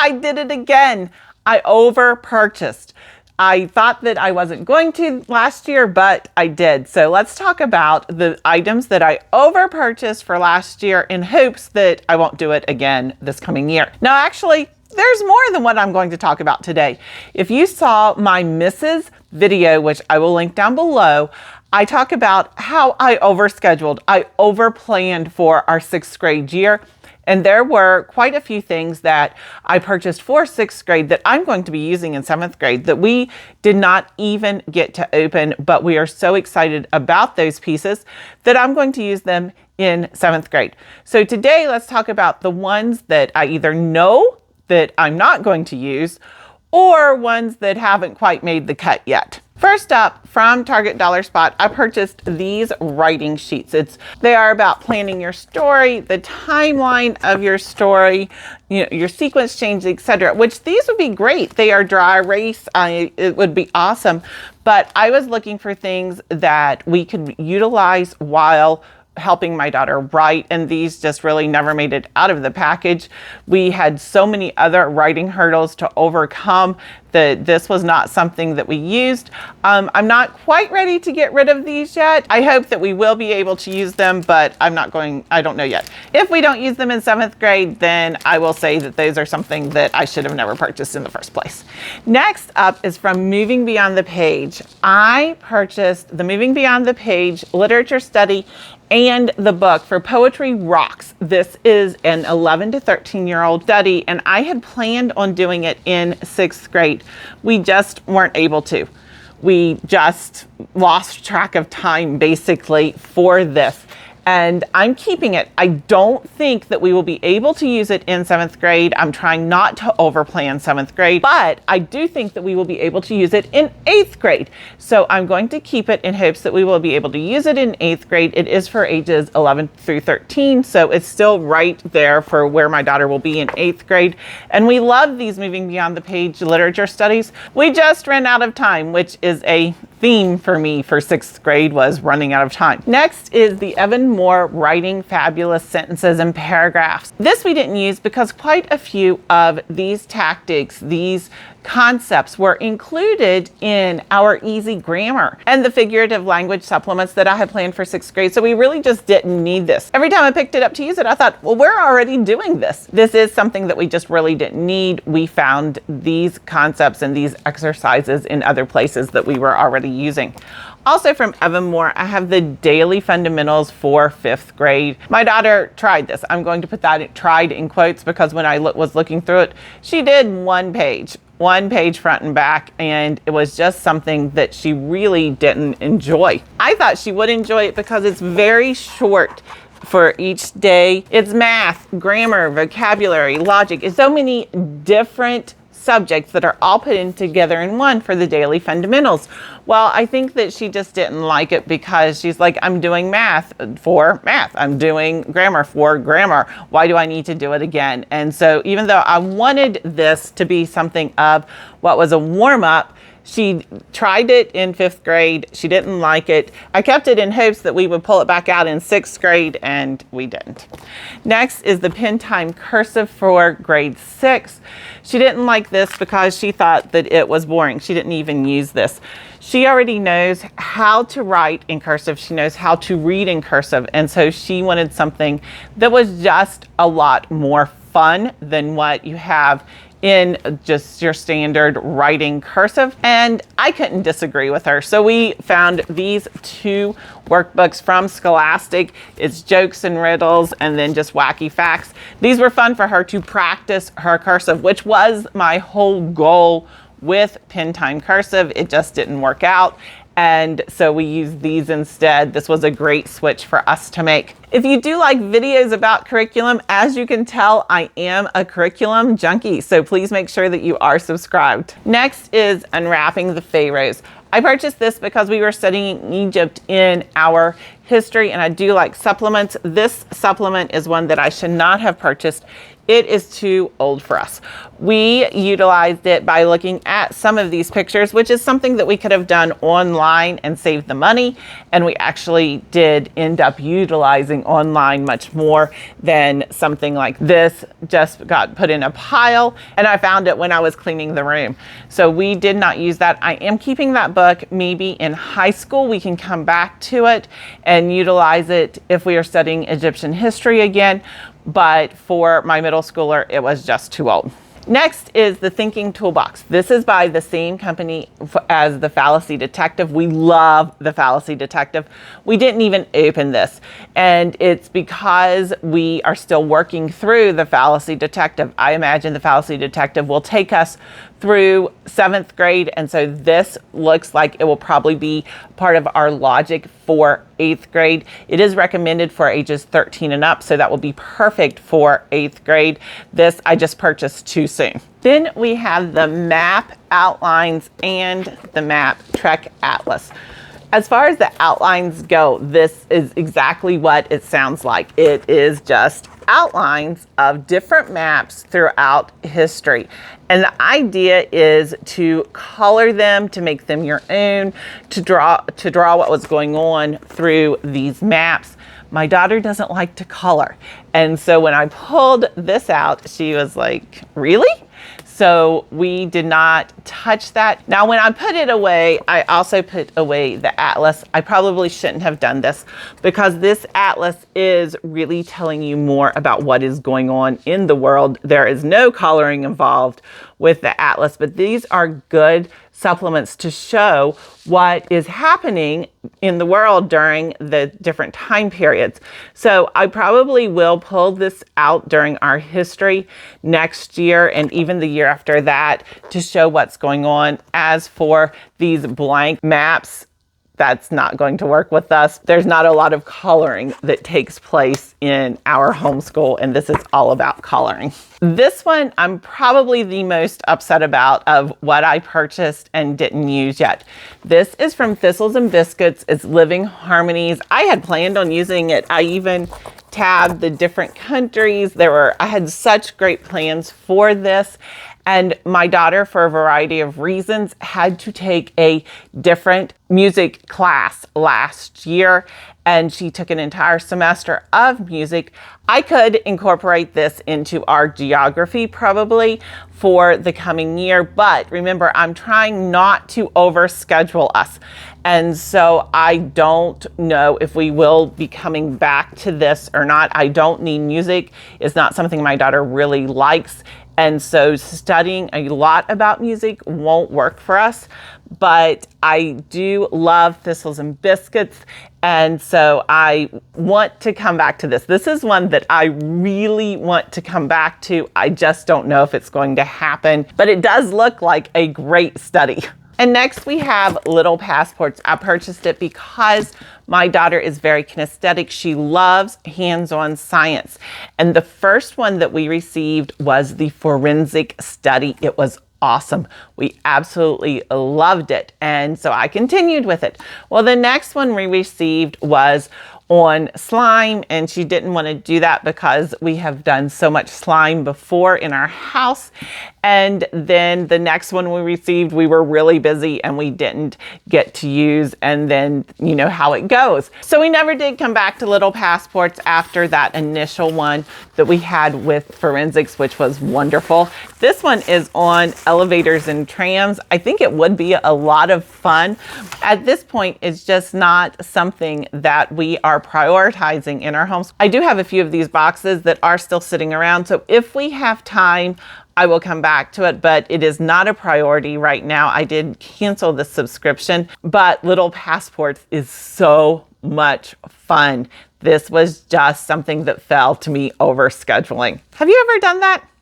I did it again. I over purchased. I thought that I wasn't going to last year, but I did. So let's talk about the items that I over purchased for last year in hopes that I won't do it again this coming year. Now, actually, there's more than what I'm going to talk about today. If you saw my Mrs. video, which I will link down below, I talk about how I overscheduled. I overplanned for our 6th grade year. And there were quite a few things that I purchased for 6th grade that I'm going to be using in 7th grade that we did not even get to open, but we are so excited about those pieces that I'm going to use them in 7th grade. So today, let's talk about the ones that I either know that I'm not going to use or ones that haven't quite made the cut yet. First up, from Target Dollar Spot, I purchased these writing sheets. They are about planning your story, the timeline of your story, your sequence change, etc. Which these would be great. They are dry erase. It would be awesome. But I was looking for things that we could utilize while helping my daughter write, and these just really never made it out of the package. We had so many other writing hurdles to overcome that this was not something that we used. I'm not quite ready to get rid of these yet. I hope that we will be able to use them, but I don't know yet. If we don't use them in 7th grade, then I will say that those are something that I should have never purchased in the first place. Next up is from Moving Beyond the Page. I purchased the Moving Beyond the Page literature study and the book for Poetry Rocks. This is an 11 to 13-year-old study, and I had planned on doing it in 6th grade. We just weren't able to. We just lost track of time basically for this. And I'm keeping it. I don't think that we will be able to use it in 7th grade. I'm trying not to overplan 7th grade, but I do think that we will be able to use it in 8th grade. So I'm going to keep it in hopes that we will be able to use it in 8th grade. It is for ages 11 through 13, so it's still right there for where my daughter will be in 8th grade. And we love these Moving Beyond the Page literature studies. We just ran out of time, which is a theme for me for 6th grade, was running out of time. Next is the Evan Moor Writing Fabulous Sentences and Paragraphs. This we didn't use because quite a few of these tactics, these concepts were included in our easy grammar and the figurative language supplements that I had planned for 6th grade. So we really just didn't need this. Every time I picked it up to use it, I thought, well, we're already doing this. This is something that we just really didn't need. We found these concepts and these exercises in other places that we were already using. Also from Evan Moor, I have the Daily Fundamentals for 5th grade. My daughter tried this. I'm going to put that tried in quotes because when I was looking through it, she did one page front and back, and it was just something that she really didn't enjoy. I thought she would enjoy it because it's very short for each day. It's math, grammar, vocabulary, logic. It's so many different subjects that are all put in together in one for the Daily Fundamentals. Well, I think that she just didn't like it because she's like, I'm doing math for math. I'm doing grammar for grammar. Why do I need to do it again? And so even though I wanted this to be something of what was a warm-up, she tried it in 5th grade. She didn't like it. I kept it in hopes that we would pull it back out in 6th grade, and we didn't. Next is the Pen Time Cursive for grade 6. She didn't like this because she thought that it was boring. She didn't even use this. She already knows how to write in cursive. She knows how to read in cursive. And so she wanted something that was just a lot more fun than what you have in just your standard writing cursive, and I couldn't disagree with her. So we found these 2 workbooks from Scholastic. It's Jokes and Riddles and then just Wacky Facts. These were fun for her to practice her cursive, which was my whole goal with Pen Time Cursive. It just didn't work out. And so we used these instead. This was a great switch for us to make. If you do like videos about curriculum, as you can tell, I am a curriculum junkie. So please make sure that you are subscribed. Next is Unwrapping the Pharaohs. I purchased this because we were studying Egypt in our history, and I do like supplements. This supplement is one that I should not have purchased it is too old for us. We utilized it by looking at some of these pictures, which is something that we could have done online and saved the money. And we actually did end up utilizing online much more than something like this. Just got put in a pile, and I found it when I was cleaning the room. So we did not use that. I am keeping that book. Maybe in high school we can come back to it and utilize it if we are studying Egyptian history again. But for my middle schooler, it was just too old. Next is the Thinking Toolbox. This is by the same company as the Fallacy Detective. We love the Fallacy Detective. We didn't even open this, and it's because we are still working through the Fallacy Detective. I imagine the Fallacy Detective will take us through 7th grade, and so this looks like it will probably be part of our logic for 8th grade. It is recommended for ages 13 and up, so that will be perfect for 8th grade. This I just purchased too soon. Then we have the Map Outlines and the Map Trek Atlas. As far as the outlines go, this is exactly what it sounds like. It is just outlines of different maps throughout history. And the idea is to color them, to make them your own, to draw what was going on through these maps. My daughter doesn't like to color. And so when I pulled this out, she was like, "Really?" So we did not touch that. Now, when I put it away, I also put away the atlas. I probably shouldn't have done this because this atlas is really telling you more about what is going on in the world. There is no coloring involved with the atlas, but these are good supplements to show what is happening in the world during the different time periods. So I probably will pull this out during our history next year and even the year after that to show what's going on. As for these blank maps, that's not going to work with us. There's not a lot of coloring that takes place in our homeschool, and this is all about coloring. This one I'm probably the most upset about of what I purchased and didn't use yet. This is from Thistles and Biscuits. It's Living Harmonies. I had planned on using it. I even tabbed the different countries. I had such great plans for this. And my daughter, for a variety of reasons, had to take a different music class last year, and she took an entire semester of music. I could incorporate this into our geography probably for the coming year, but remember, I'm trying not to overschedule us. And so I don't know if we will be coming back to this or not. I don't need music. It's not something my daughter really likes. And so studying a lot about music won't work for us, but I do love Thistles and Biscuits. And so I want to come back to this. This is one that I really want to come back to. I just don't know if it's going to happen, but it does look like a great study. And next we have Little Passports. I purchased it because my daughter is very kinesthetic. She loves hands-on science. And the first one that we received was the forensic study. It was awesome. We absolutely loved it. And so I continued with it. Well, the next one we received was on slime, and she didn't want to do that because we have done so much slime before in our house. And then the next one we received, we were really busy and we didn't get to use, and then you know how it goes. So we never did come back to Little Passports after that initial one that we had with forensics, which was wonderful. This one is on elevators and trams. I think it would be a lot of fun. At this point, it's just not something that we are prioritizing in our homes. I do have a few of these boxes that are still sitting around, so if we have time, I will come back to it, but it is not a priority right now. I did cancel the subscription, but Little Passports is so much fun. This was just something that fell to me over scheduling. Have you ever done that?